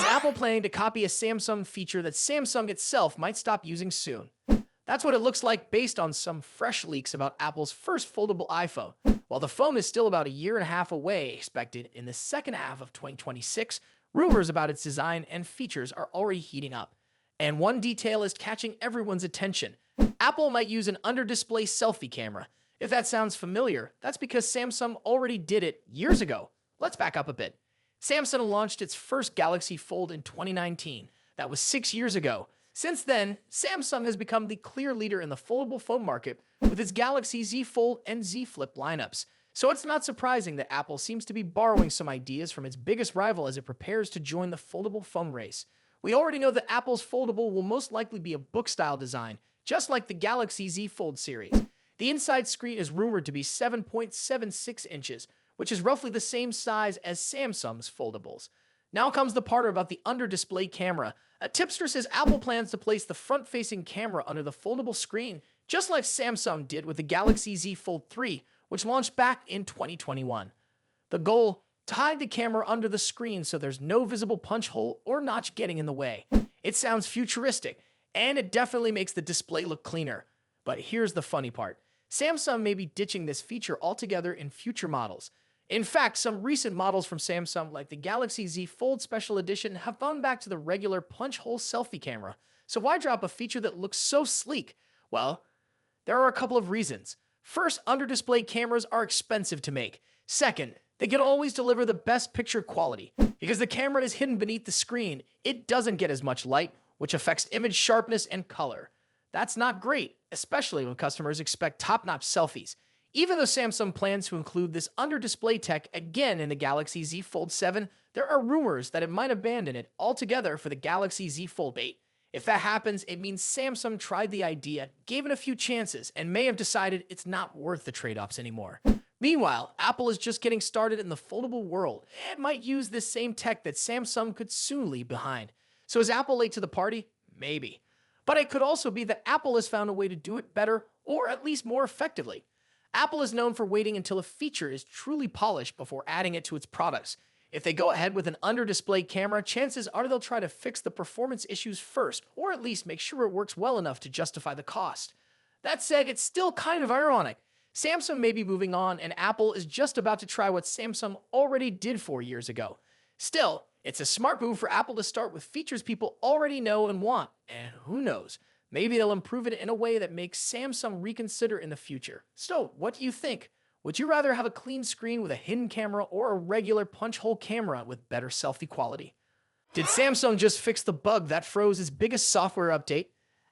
Is Apple planning to copy a Samsung feature that Samsung itself might stop using soon? That's what it looks like based on some fresh leaks about Apple's first foldable iPhone. While the phone is still about a year and a half away, expected in the second half of 2026, rumors about its design and features are already heating up. And one detail is catching everyone's attention. Apple might use an under-display selfie camera. If that sounds familiar, that's because Samsung already did it years ago. Let's back up a bit. Samsung launched its first Galaxy Fold in 2019. That was 6 years ago. Since then, Samsung has become the clear leader in the foldable phone market with its Galaxy Z Fold and Z Flip lineups. So it's not surprising that Apple seems to be borrowing some ideas from its biggest rival as it prepares to join the foldable phone race. We already know that Apple's foldable will most likely be a book-style design, just like the Galaxy Z Fold series. The inside screen is rumored to be 7.76 inches, which is roughly the same size as Samsung's foldables. Now comes the part about the under-display camera. A tipster says Apple plans to place the front-facing camera under the foldable screen, just like Samsung did with the Galaxy Z Fold 3, which launched back in 2021. The goal? To hide the camera under the screen so there's no visible punch hole or notch getting in the way. It sounds futuristic, and it definitely makes the display look cleaner. But here's the funny part. Samsung may be ditching this feature altogether in future models. In fact, some recent models from Samsung, like the Galaxy Z Fold Special Edition, have gone back to the regular punch-hole selfie camera. So why drop a feature that looks so sleek? Well, there are a couple of reasons. First, under-display cameras are expensive to make. Second, they can always deliver the best picture quality. Because the camera is hidden beneath the screen, it doesn't get as much light, which affects image sharpness and color. That's not great, especially when customers expect top-notch selfies. Even though Samsung plans to include this under-display tech again in the Galaxy Z Fold 7, there are rumors that it might abandon it altogether for the Galaxy Z Fold 8. If that happens, it means Samsung tried the idea, gave it a few chances, and may have decided it's not worth the trade-offs anymore. Meanwhile, Apple is just getting started in the foldable world. It might use this same tech that Samsung could soon leave behind. So is Apple late to the party? Maybe. But it could also be that Apple has found a way to do it better, or at least more effectively. Apple is known for waiting until a feature is truly polished before adding it to its products. If they go ahead with an under-display camera, chances are they'll try to fix the performance issues first, or at least make sure it works well enough to justify the cost. That said, it's still kind of ironic. Samsung may be moving on, and Apple is just about to try what Samsung already did 4 years ago. Still, it's a smart move for Apple to start with features people already know and want, and who knows? Maybe they'll improve it in a way that makes Samsung reconsider in the future. So, what do you think? Would you rather have a clean screen with a hidden camera or a regular punch-hole camera with better selfie quality? Did Samsung just fix the bug that froze its biggest software update?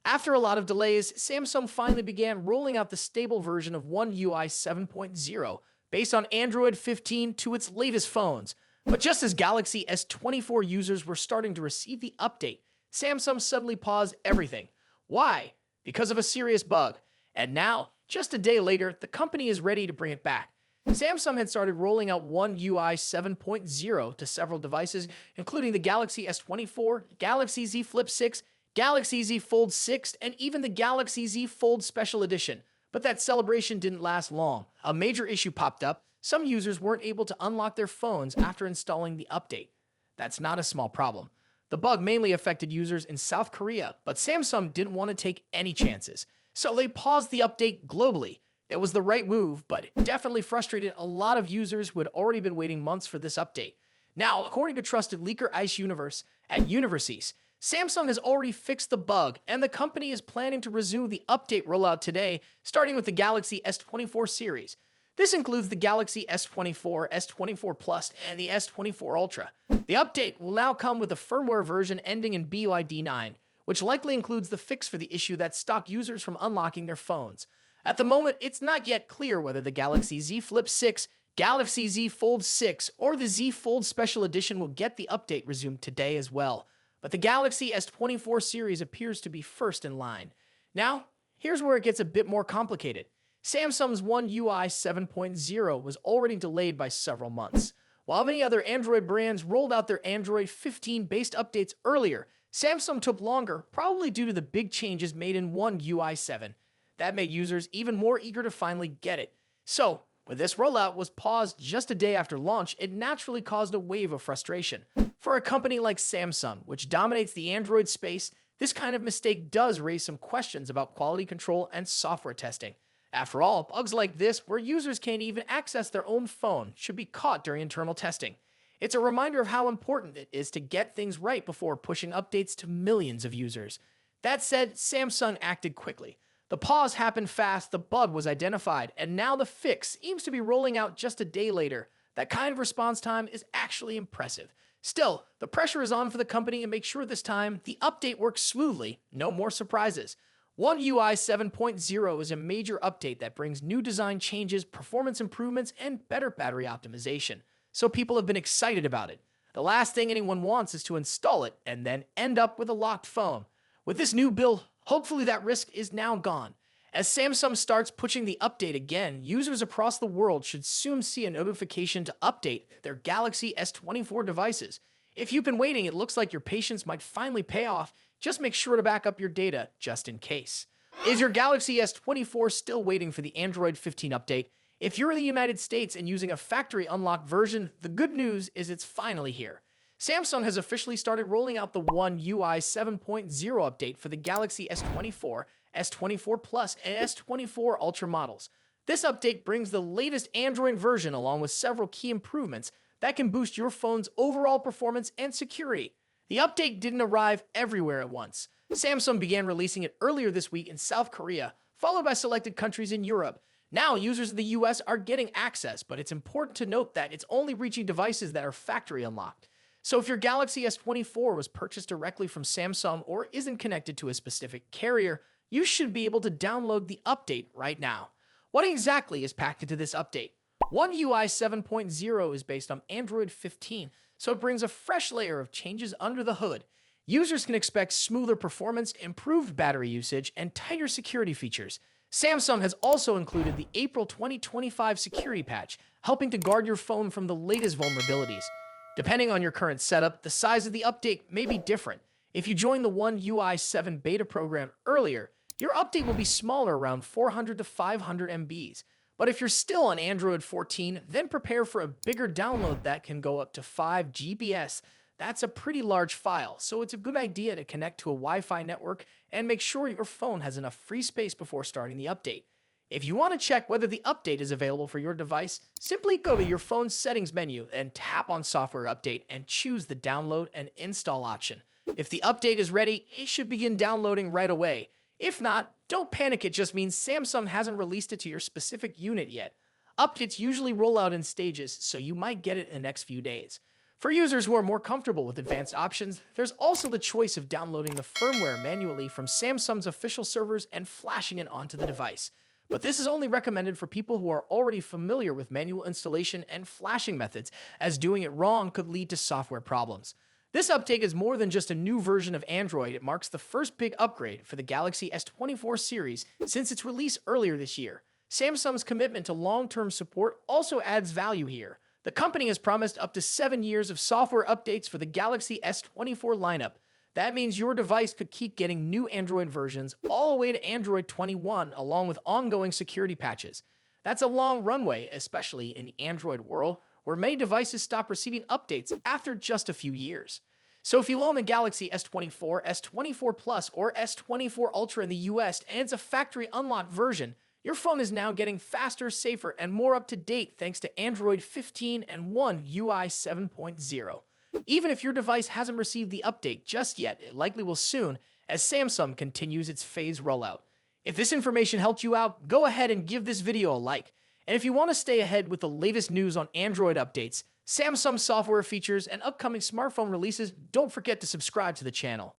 After a lot of delays, Samsung finally began rolling out the stable version of One UI 7.0 based on Android 15 to its latest phones. But just as Galaxy S24 users were starting to receive the update, Samsung suddenly paused everything. Why? Because of a serious bug. And now, just a day later, the company is ready to bring it back. Samsung had started rolling out One UI 7.0 to several devices, including the Galaxy S24, Galaxy Z Flip 6, Galaxy Z Fold 6, and even the Galaxy Z Fold Special Edition. But that celebration didn't last long. A major issue popped up. Some users weren't able to unlock their phones after installing the update. That's not a small problem. The bug mainly affected users in South Korea, but Samsung didn't want to take any chances. So they paused the update globally. It was the right move, but it definitely frustrated a lot of users who had already been waiting months for this update. Now, according to trusted leaker Ice Universe at Universes, Samsung has already fixed the bug, and the company is planning to resume the update rollout today, starting with the Galaxy S24 series. This includes the Galaxy S24, S24 Plus, and the S24 Ultra. The update will now come with a firmware version ending in BYD 9, which likely includes the fix for the issue that stopped users from unlocking their phones. At the moment, it's not yet clear whether the Galaxy Z Flip 6, Galaxy Z Fold 6, or the Z Fold Special Edition will get the update resumed today as well. But the Galaxy S24 series appears to be first in line. Now, here's where it gets a bit more complicated. Samsung's One UI 7.0 was already delayed by several months. While many other Android brands rolled out their Android 15-based updates earlier, Samsung took longer, probably due to the big changes made in One UI 7. That made users even more eager to finally get it. So, When this rollout was paused just a day after launch, it naturally caused a wave of frustration. For a company like Samsung, which dominates the Android space, this kind of mistake does raise some questions about quality control and software testing. After all, bugs like this, where users can't even access their own phone, should be caught during internal testing. It's a reminder of how important it is to get things right before pushing updates to millions of users. That said, Samsung acted quickly. The pause happened fast, the bug was identified, and now the fix seems to be rolling out just a day later. That kind of response time is actually impressive. Still, the pressure is on for the company to make sure this time the update works smoothly, no more surprises. One UI 7.0 is a major update that brings new design changes, performance improvements, and better battery optimization. So people have been excited about it. The last thing anyone wants is to install it and then end up with a locked phone. With this new build, hopefully that risk is now gone. As Samsung starts pushing the update again, users across the world should soon see a notification to update their Galaxy S24 devices. If you've been waiting, it looks like your patience might finally pay off. Just make sure to back up your data just in case. Is your Galaxy S24 still waiting for the Android 15 update? If you're in the United States and using a factory unlocked version, the good news is it's finally here. Samsung has officially started rolling out the One UI 7.0 update for the Galaxy S24, S24 Plus, and S24 Ultra models. This update brings the latest Android version along with several key improvements that can boost your phone's overall performance and security. The update didn't arrive everywhere at once. Samsung began releasing it earlier this week in South Korea, followed by selected countries in Europe. Now, users in the US are getting access, but it's important to note that it's only reaching devices that are factory unlocked. So if your Galaxy S24 was purchased directly from Samsung or isn't connected to a specific carrier, you should be able to download the update right now. What exactly is packed into this update? One UI 7.0 is based on Android 15, so it brings a fresh layer of changes under the hood. Users can expect smoother performance, improved battery usage, and tighter security features. Samsung has also included the April 2025 security patch, helping to guard your phone from the latest vulnerabilities. Depending on your current setup, the size of the update may be different. If you join the One UI 7 beta program earlier, your update will be smaller, around 400 to 500 MBs. But if you're still on Android 14, then prepare for a bigger download that can go up to 5 GBs. That's a pretty large file, so it's a good idea to connect to a Wi-Fi network and make sure your phone has enough free space before starting the update. If you want to check whether the update is available for your device, simply go to your phone's settings menu and tap on Software Update and choose the Download and Install option. If the update is ready, it should begin downloading right away. If not, don't panic, it just means Samsung hasn't released it to your specific unit yet. Updates usually roll out in stages, so you might get it in the next few days. For users who are more comfortable with advanced options, there's also the choice of downloading the firmware manually from Samsung's official servers and flashing it onto the device. But this is only recommended for people who are already familiar with manual installation and flashing methods, as doing it wrong could lead to software problems. This update is more than just a new version of Android. It marks the first big upgrade for the Galaxy S24 series since its release earlier this year. Samsung's commitment to long-term support also adds value here. The company has promised up to 7 years of software updates for the Galaxy S24 lineup. That means your device could keep getting new Android versions all the way to Android 21, along with ongoing security patches. That's a long runway, especially in the Android world, where many devices stop receiving updates after just a few years. So if you own the Galaxy S24, S24 Plus, or S24 Ultra in the US, and it's a factory unlocked version, your phone is now getting faster, safer, and more up to date thanks to Android 15 and One UI 7.0. Even if your device hasn't received the update just yet, it likely will soon as Samsung continues its phased rollout. If this information helped you out, go ahead and give this video a like. And if you want to stay ahead with the latest news on Android updates, Samsung software features, and upcoming smartphone releases, don't forget to subscribe to the channel.